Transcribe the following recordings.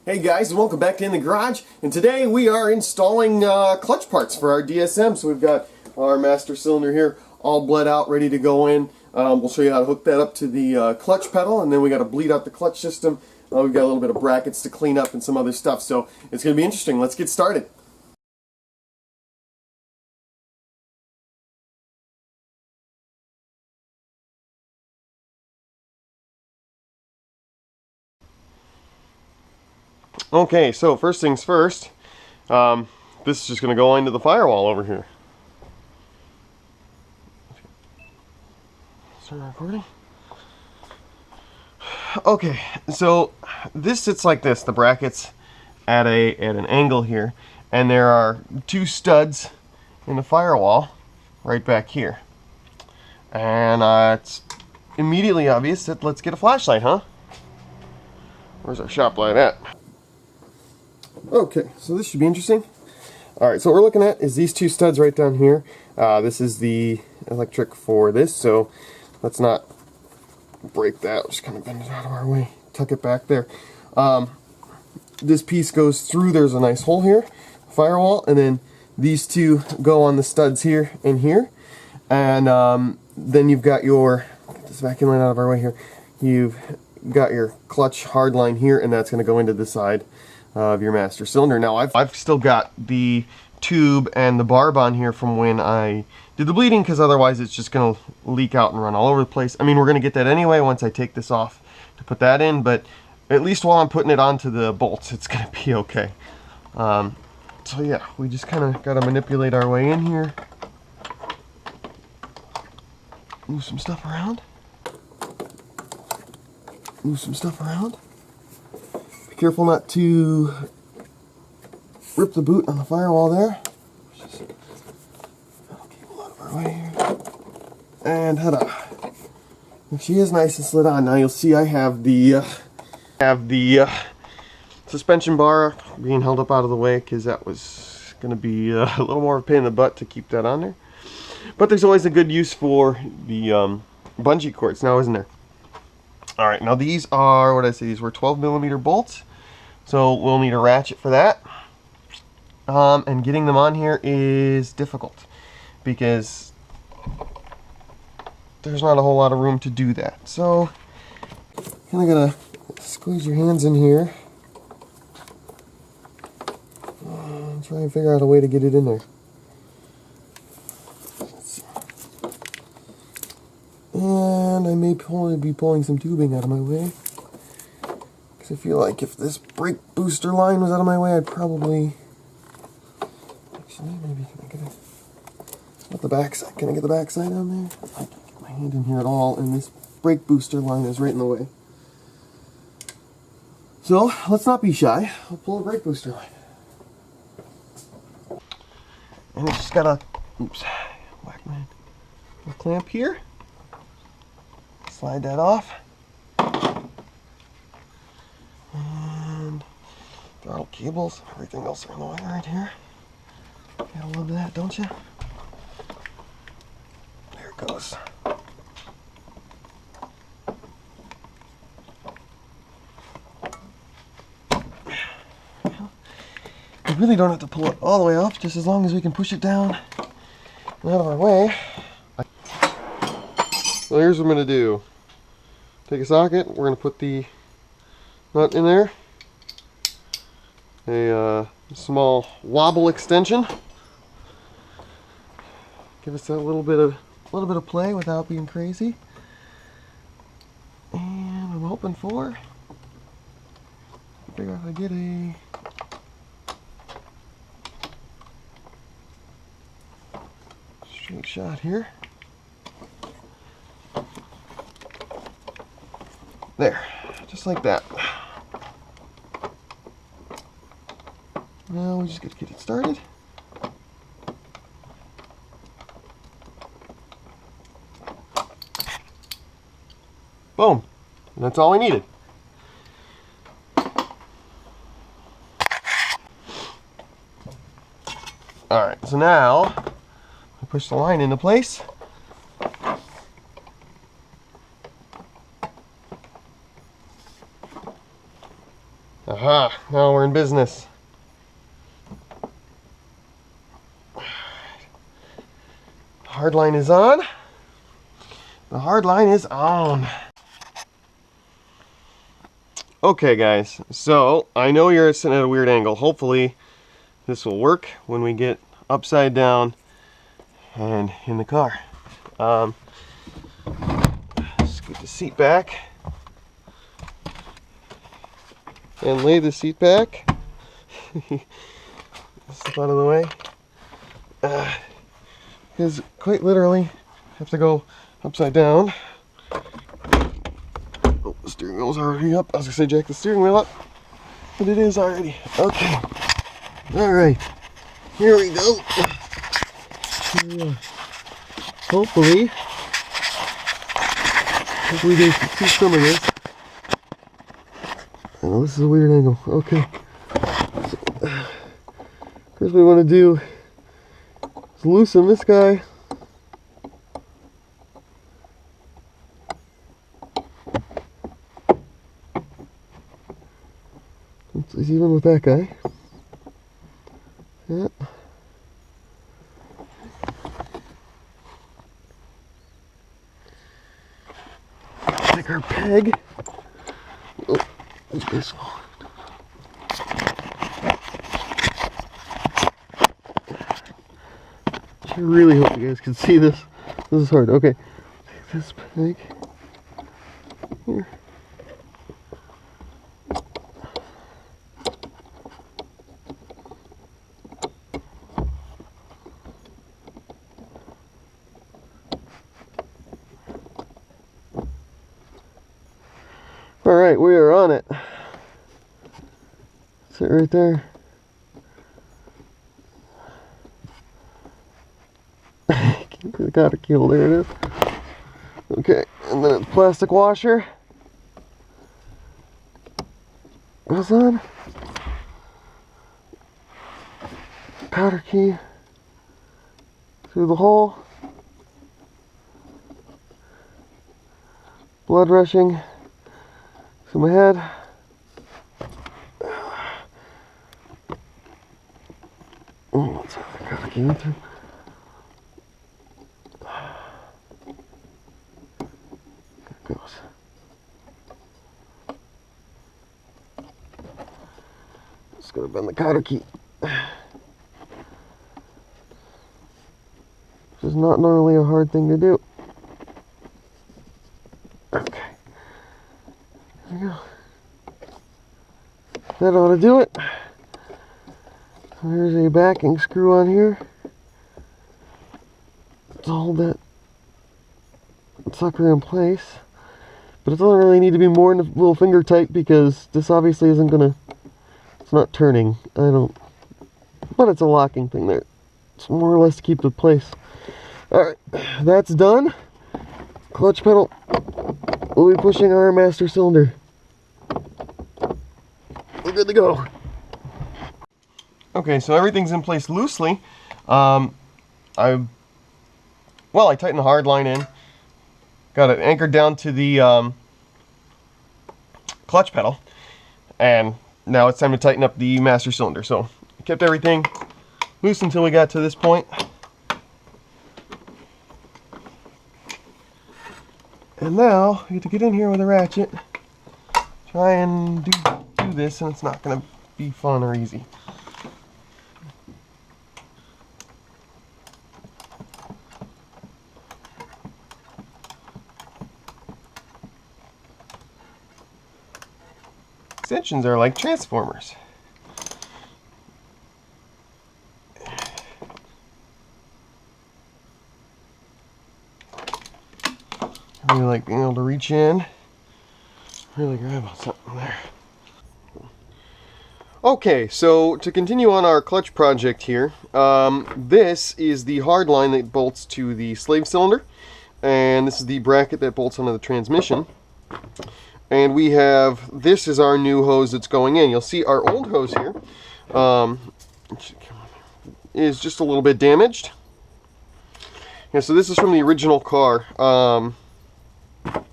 Hey guys, and welcome back to In the Garage. And today we are installing clutch parts for our DSM. So we've got our master cylinder here all bled out, ready to go in. We'll show you how to hook that up to the clutch pedal, and then we got to bleed out the clutch system. We've got a little bit of brackets to clean up and some other stuff. So it's going to be interesting. Let's get started. Okay, so first things first, this is just going to go into the firewall over here. Start recording. Okay, so this sits like this, the brackets at an angle here, and there are two studs in the firewall right back here. And it's immediately obvious that let's get a flashlight, huh? Where's our shop light at? Okay, so this should be interesting. Alright, so what we're looking at is these two studs right down here. This is the electric for this, so let's not break that. Just kind of bend it out of our way, tuck it back there. This piece goes through, there's a nice hole here, firewall, and then these two go on the studs here and here. And then you've got your, get this vacuum line out of our way here, you've got your clutch hard line here, and that's going to go into the side of your master cylinder. Now I've still got the tube and the barb on here from when I did the bleeding, because otherwise it's just going to leak out and run all over the place. I mean, we're going to get that anyway once I take this off to put that in, but at least while I'm putting it onto the bolts, it's going to be okay. So yeah, we just kind of got to manipulate our way in here. Move some stuff around. Move some stuff around. Be careful not to rip the boot on the firewall there. Just cable out of our way here. And ta-da. She is nice and slid on. Now you'll see I have the suspension bar being held up out of the way, because that was going to be a little more of a pain in the butt to keep that on there. But there's always a good use for the bungee cords now, isn't there? Alright, now these are, what did I say, these were 12mm bolts. So we'll need a ratchet for that. And getting them on here is difficult, because there's not a whole lot of room to do that. So, kind of gotta squeeze your hands in here and try and figure out a way to get it in there. And I may probably be pulling some tubing out of my way, because I feel like if this brake booster line was out of my way, I'd probably... Actually, maybe can I get it? Not the back side. Can I get the back side on there? I can't get my hand in here at all, and this brake booster line is right in the way. So let's not be shy. I'll pull a brake booster line. And it's just got a, oops, whack man, a clamp here. Slide that off. And throttle cables, everything else are in the way right here. Gotta love that, don't you? There it goes. We really don't have to pull it all the way off, just as long as we can push it down and out of our way. So here's what I'm going to do. Take a socket, we're going to put the nut in there. A small wobble extension. Give us that little bit of play without being crazy. And I'm hoping for, figure out how to get a straight shot here. There, just like that. Now we just got to get it started. Boom. And that's all we needed. Alright, so now I push the line into place. Aha, now we're in business. Hard line is on. The hard line is on. Okay guys, so I know you're sitting at a weird angle. Hopefully this will work when we get upside down and in the car. Scoot the seat back and lay the seat back. Step out of the way. Because quite literally, I have to go upside down. Oh, the steering wheel's already up. I was gonna say jack the steering wheel up, but it is already. Okay. Alright. Here we go. Hopefully they can see some of this. Oh, this is a weird angle. Okay. So, first we want to do is loosen this guy. It's even with that guy. Yeah. Take our peg. Oh, okay, so. I really hope you guys can see this. This is hard. Okay, take this peg here. Alright, we are on it. Sit right there. Can't see the cotter keel, there it is. Okay, and then a plastic washer goes on. Cotter key through the hole. Blood rushing to my head. Oh, let's have the cotter key in through. There it goes. Just gonna bend the cotter key. Which is not normally a hard thing to do. Okay. There we go. That ought to do it. There's a backing screw on here to hold that sucker in place. But it doesn't really need to be more than a little finger tight because this obviously isn't gonna, it's not turning. But it's a locking thing there. It's more or less to keep it in place. Alright, that's done. Clutch pedal. We'll be pushing our master cylinder. We're good to go. Okay, so everything's in place loosely. I tightened the hard line in. Got it anchored down to the clutch pedal. And now it's time to tighten up the master cylinder. So I kept everything loose until we got to this point. And now, we get to get in here with a ratchet, try and do this, and it's not going to be fun or easy. Extensions are like transformers. I really like being able to reach in, really grab on something there. Okay, so to continue on our clutch project here, this is the hard line that bolts to the slave cylinder, and this is the bracket that bolts onto the transmission. And we have, this is our new hose that's going in. You'll see our old hose here is just a little bit damaged. Yeah, so this is from the original car.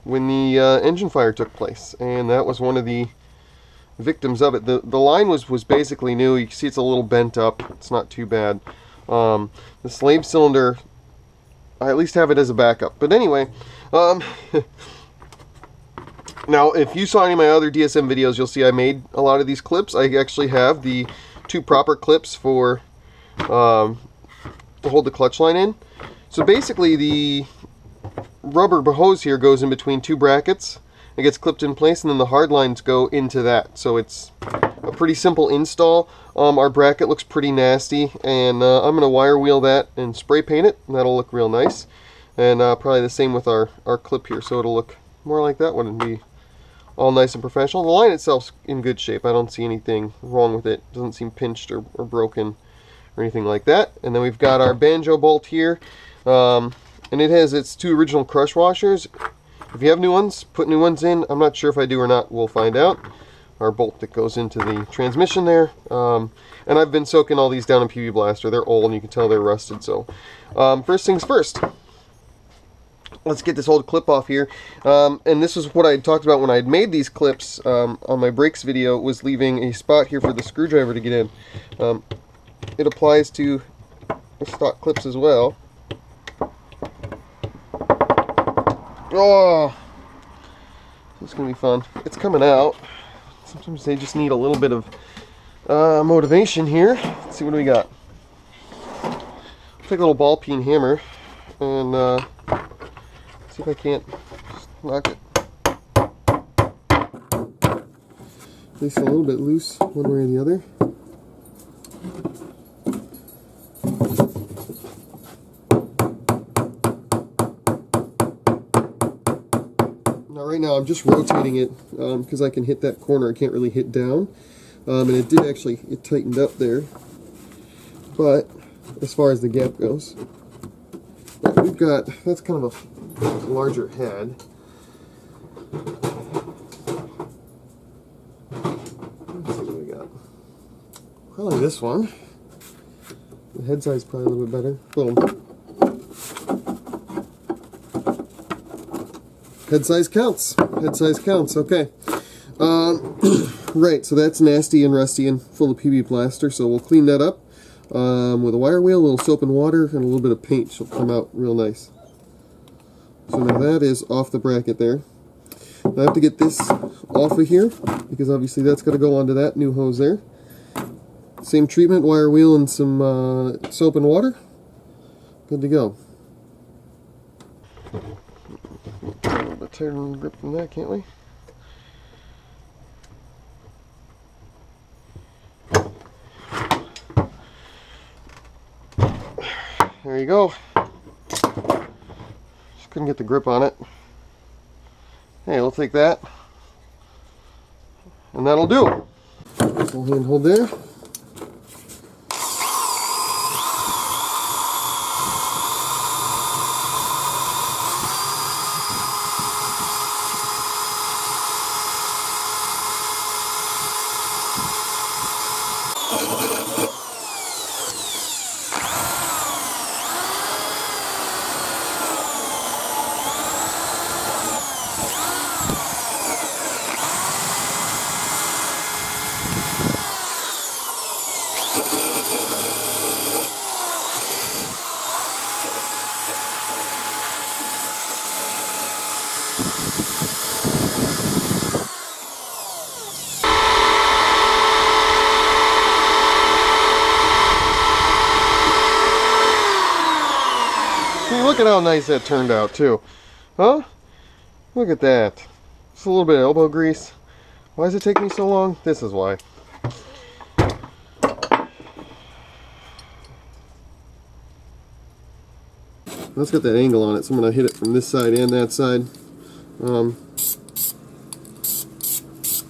When the engine fire took place, and that was one of the victims of it. The line was basically new. You can see it's a little bent up. It's not too bad. The slave cylinder, I at least have it as a backup. But anyway, now if you saw any of my other DSM videos, you'll see I made a lot of these clips. I actually have the 2 proper clips for to hold the clutch line in. So basically the rubber hose here goes in between 2 brackets. It gets clipped in place, and then the hard lines go into that. So it's a pretty simple install. Our bracket looks pretty nasty, and I'm going to wire wheel that and spray paint it, and that'll look real nice. And probably the same with our clip here, so it'll look more like that one and be all nice and professional. The line itself's in good shape. I don't see anything wrong with it. It doesn't seem pinched or broken or anything like that. And then we've got our banjo bolt here, and it has its 2 original crush washers. If you have new ones, put new ones in. I'm not sure if I do or not. We'll find out. Our bolt that goes into the transmission there. And I've been soaking all these down in PB Blaster. They're old and you can tell they're rusted. So first things first. Let's get this old clip off here. And this is what I had talked about when I had made these clips on my brakes video, was leaving a spot here for the screwdriver to get in. It applies to the stock clips as well. Oh, it's going to be fun. It's coming out. Sometimes they just need a little bit of motivation here. Let's see, what do we got? Take a little ball peen hammer and see if I can't just knock it. At least a little bit loose one way or the other. Right now I'm just rotating it because I can hit that corner. I can't really hit down, and it did actually, it tightened up there, but as far as the gap goes, we've got, that's kind of a larger head. Let's see what we got. Probably this one. The head size is probably a little bit better. Boom. Head size counts. Head size counts. Okay. Right, so that's nasty and rusty and full of PB Blaster, so we'll clean that up with a wire wheel, a little soap and water, and a little bit of paint. She'll come out real nice. So now that is off the bracket there. Now I have to get this off of here, because obviously that's got to go onto that new hose there. Same treatment, wire wheel and some soap and water. Good to go. A little bit tighter on the grip than that, can't we? There you go. Just couldn't get the grip on it. Hey, we'll take that. And that'll do. Little hand hold there. Look at how nice that turned out too. Huh? Look at that. Just a little bit of elbow grease. Why does it take me so long? This is why. Let's get that angle on it, so I'm going to hit it from this side and that side.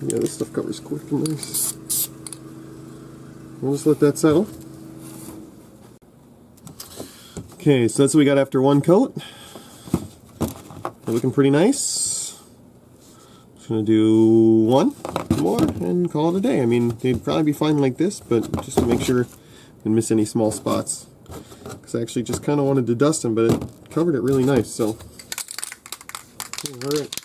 Yeah, this stuff covers quick and nice. We'll just let that settle. Okay, so that's what we got after one coat. They're looking pretty nice. Just gonna do one more and call it a day. I mean, they'd probably be fine like this, but just to make sure I didn't miss any small spots. Because I actually just kind of wanted to dust them, but it covered it really nice, so. Alright.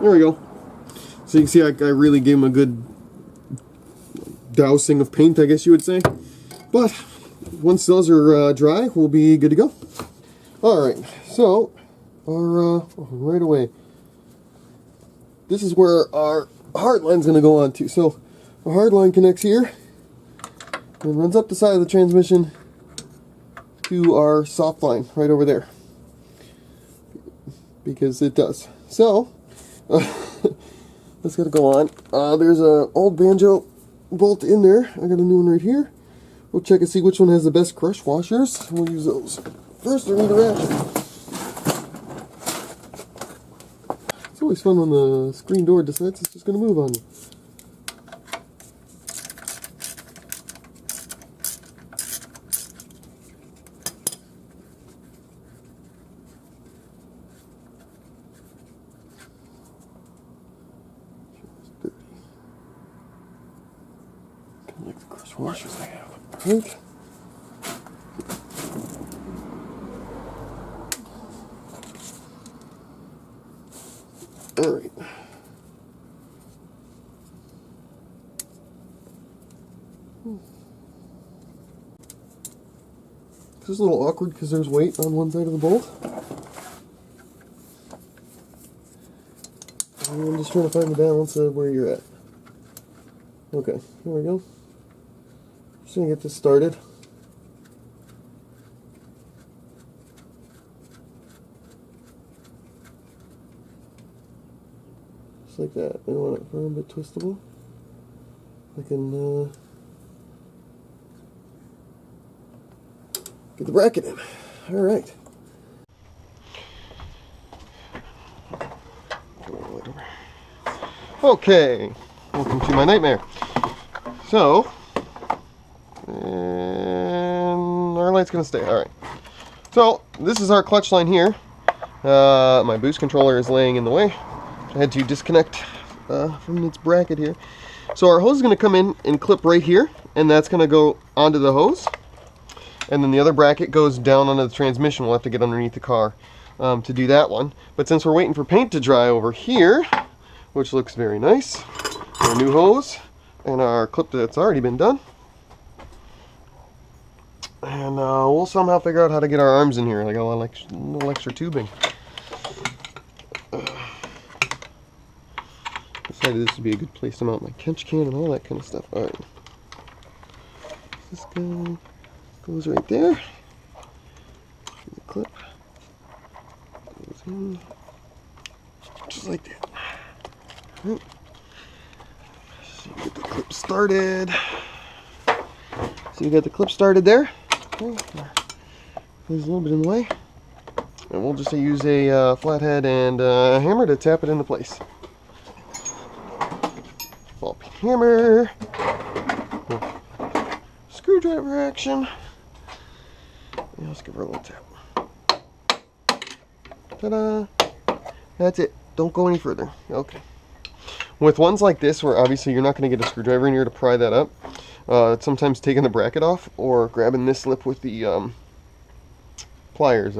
There we go. So you can see I really gave him a good dousing of paint, I guess you would say. But once those are dry, we'll be good to go. Alright, so right away, this is where our hard line's going to go on to. So our hard line connects here and runs up the side of the transmission to our soft line right over there, because it does. So that's got to go on. There's an old banjo bolt in there. I got a new one right here. We'll check and see which one has the best crush washers. We'll use those. First, I need a ratchet. It's always fun when the screen door decides it's just going to move on you. Like the crush washers I have. Right? Alright. This is a little awkward because there's weight on one side of the bolt. And I'm just trying to find the balance of where you're at. Okay, here we go. Just gonna get this started. Just like that. I want it a little bit twistable. I can get the bracket in. Alright. Okay, welcome to my nightmare. So, and our light's gonna stay. Alright. So, this is our clutch line here. My boost controller is laying in the way. I had to disconnect from its bracket here. So our hose is gonna come in and clip right here, and that's gonna go onto the hose. And then the other bracket goes down onto the transmission. We'll have to get underneath the car to do that one. But since we're waiting for paint to dry over here, which looks very nice, our new hose and our clip that's already been done. And we'll somehow figure out how to get our arms in here. Like a little extra tubing. Decided this would be a good place to mount my catch can and all that kind of stuff. Alright. This guy goes right there. The clip goes in. Just like that. Right. So you get the clip started. So you got the clip started there. Okay. There's a little bit in the way. And we'll just use a flathead and a hammer to tap it into place. Ball peen hammer. Screwdriver action. Yeah, let's give her a little tap. Ta-da! That's it. Don't go any further. Okay. With ones like this, where obviously you're not going to get a screwdriver in here to pry that up, sometimes taking the bracket off or grabbing this lip with the pliers,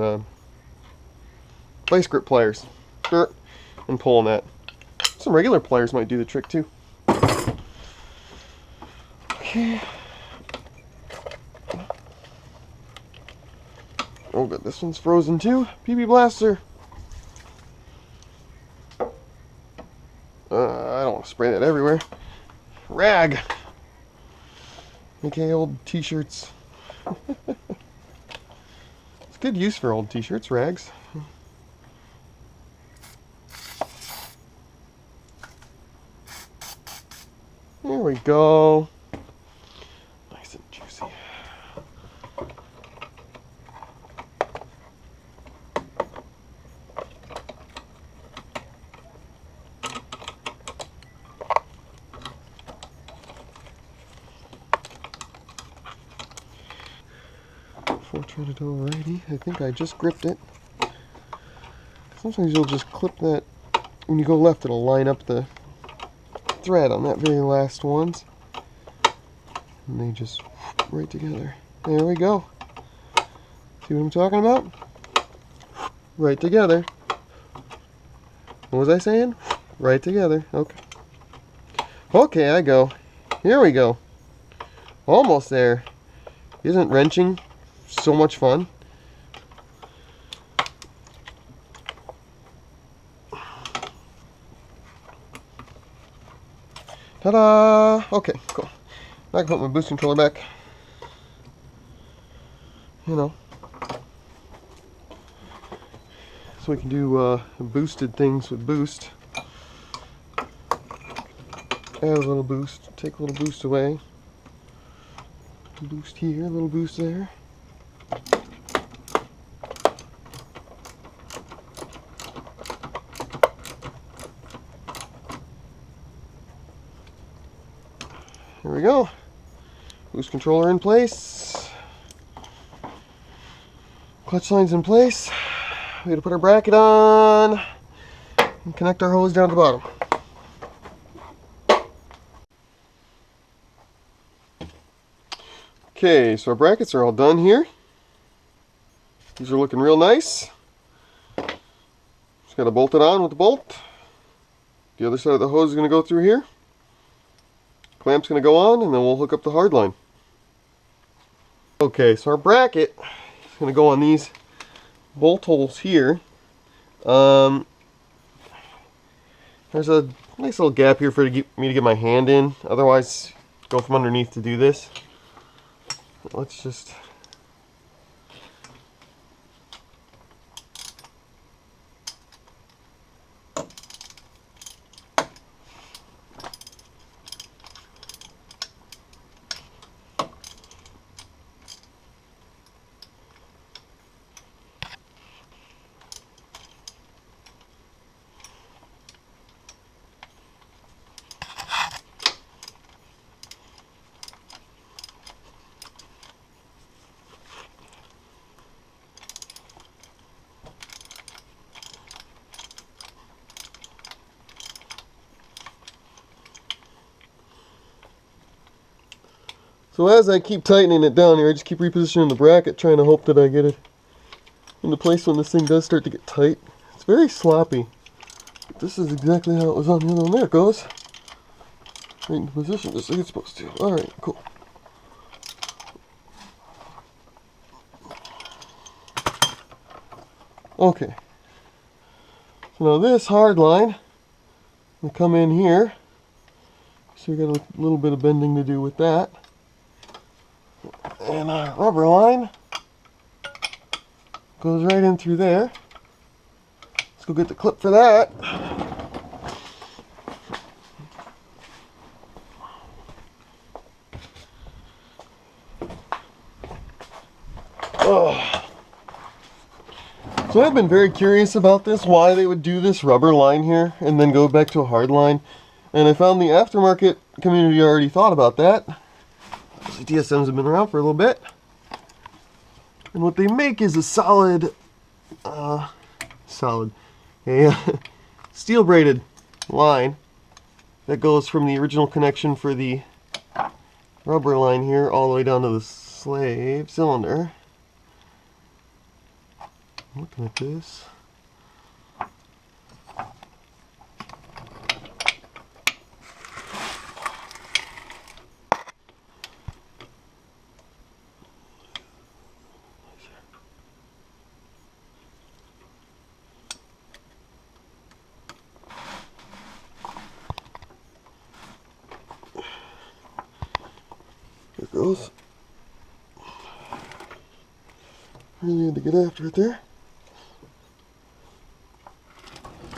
vice grip pliers, and pulling that. Some regular pliers might do the trick too. Okay. Oh good, this one's frozen too. PB Blaster. I don't want to spray that everywhere. Rag. Okay, old t-shirts. It's good use for old t-shirts, rags. There we go. Nice and juicy. Before I turn it over righty, I think I just gripped it. Sometimes you'll just clip that, when you go left it'll line up the thread on that very last ones. And they just right together. There we go. See what I'm talking about? Right together. What was I saying? right together. Okay. Okay, I go. Here we go. Almost there. Isn't wrenching so much fun? Ta-da! Okay, cool. I can put my boost controller back. You know. So we can do boosted things with boost. Add a little boost, take a little boost away. Boost here, a little boost there. There we go. Boost controller in place. Clutch line's in place. We gotta put our bracket on and connect our hose down to the bottom. Okay, so our brackets are all done here. These are looking real nice. Just gotta bolt it on with the bolt. The other side of the hose is gonna go through here. Clamp's gonna go on, and then we'll hook up the hard line. Okay, so our bracket is gonna go on these bolt holes here. There's a nice little gap here for me to get my hand in. Otherwise, go from underneath to do this. Let's just So as I keep tightening it down here, I just keep repositioning the bracket, trying to hope that I get it into place when this thing does start to get tight. It's very sloppy. But this is exactly how it was on the other one. There it goes. Right into position just like it's supposed to. Alright, cool. Okay. So now this hard line will come in here. So we got a little bit of bending to do with that. And our rubber line goes right in through there. Let's go get the clip for that. Oh. So I've been very curious about this, why they would do this rubber line here and then go back to a hard line. And I found the aftermarket community already thought about that. DSMs have been around for a little bit, and what they make is a solid steel braided line that goes from the original connection for the rubber line here all the way down to the slave cylinder. I'm looking at this. There it goes. Really had to get after it there.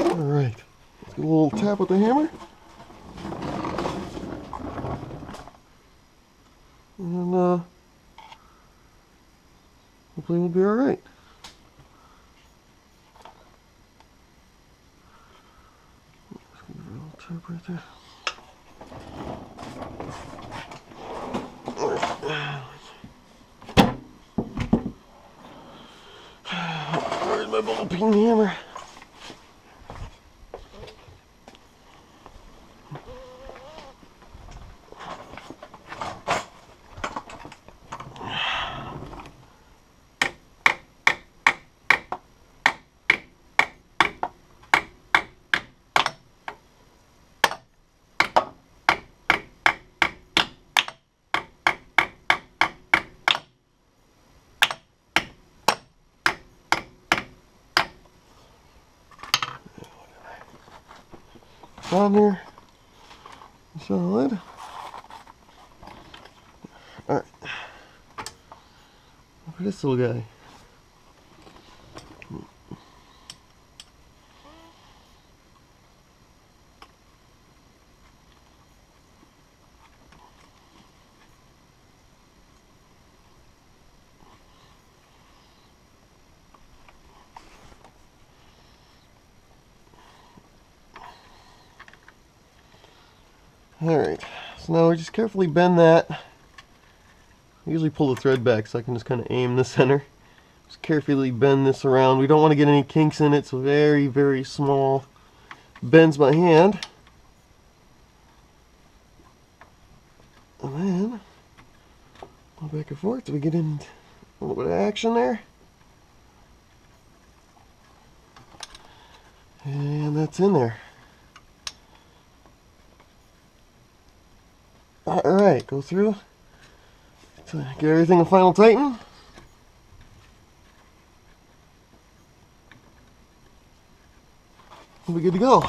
Alright, let's get a little tap with the hammer. And hopefully we'll be alright. Just give it a little tap right there. Where's my ball peen hammer? on there. Solid. Alright. For this little guy. Alright, so now we just carefully bend that. I usually pull the thread back so I can just kind of aim the center. Just carefully bend this around. We don't want to get any kinks in it, so very, very small bends by hand. And then, go back and forth till we get in a little bit of action there. And that's in there. Alright, go through, get everything a final tighten. We'll be good to go.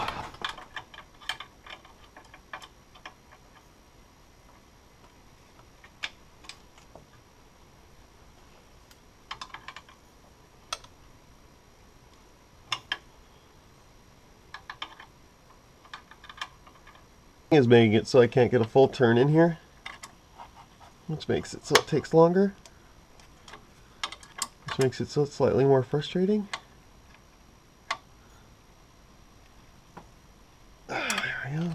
Is making it so I can't get a full turn in here, which makes it so it takes longer, which makes it so it's slightly more frustrating. There we go.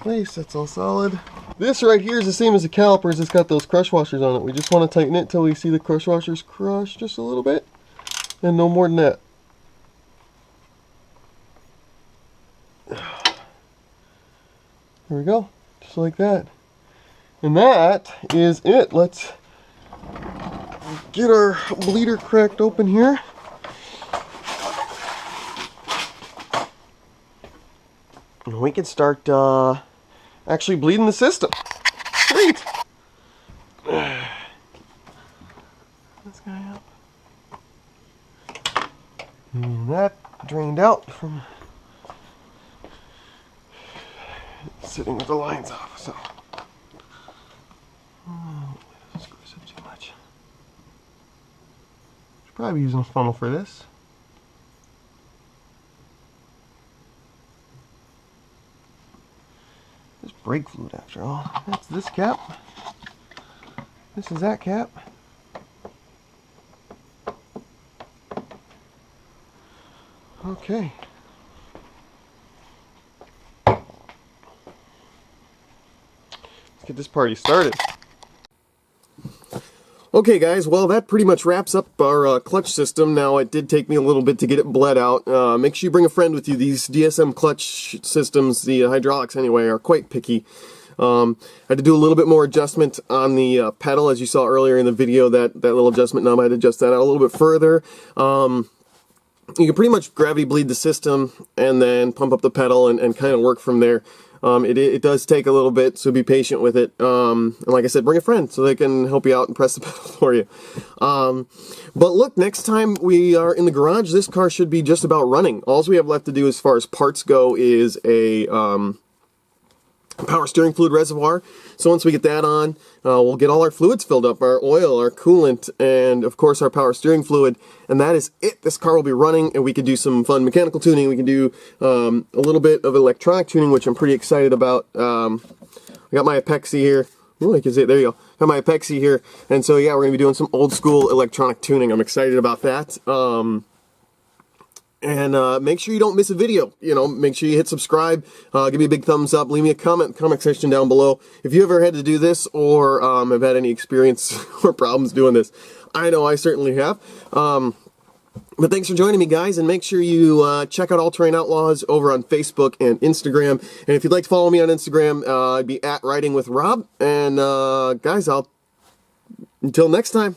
Place, that's all solid. This right here is the same as the calipers. It's got those crush washers on it. We just want to tighten it till we see the crush washers crush just a little bit, and no more than that. There we go, just like that. And that is it. Let's get our bleeder cracked open here. And we can start actually bleeding the system. Sweet! This guy up. And that drained out from sitting with the lines off, so screws up too much. Should probably be using a funnel for this. Just brake fluid after all. That's this cap. This is that cap. Okay. Get this party started. Okay guys, well that pretty much wraps up our clutch system. Now it did take me a little bit to get it bled out. Make sure you bring a friend with you. These DSM clutch systems, the hydraulics anyway, are quite picky. I had to do a little bit more adjustment on the pedal, as you saw earlier in the video. That little adjustment knob, I had to adjust that out a little bit further. You can pretty much gravity bleed the system and then pump up the pedal and kind of work from there. It does take a little bit, so be patient with it. And like I said, bring a friend so they can help you out and press the pedal for you. But look, next time we are in the garage, this car should be just about running. All we have left to do as far as parts go is a power steering fluid reservoir. So once we get that on, we'll get all our fluids filled up, our oil, our coolant, and of course our power steering fluid, and that is it. This car will be running, and we can do some fun mechanical tuning. We can do a little bit of electronic tuning, which I'm pretty excited about. I got my Apexi here. Oh, I can see it. There you go. Got my Apexi here, and so yeah, we're gonna be doing some old school electronic tuning. I'm excited about that. And make sure you don't miss a video. You know, make sure you hit subscribe, give me a big thumbs up, leave me a comment section down below. If you ever had to do this or have had any experience or problems doing this. I know I certainly have. But thanks for joining me, guys, and make sure you check out All Terrain Outlaws over on Facebook and Instagram. And if you'd like to follow me on Instagram, I'd be @ridingwithrob. And guys, until next time.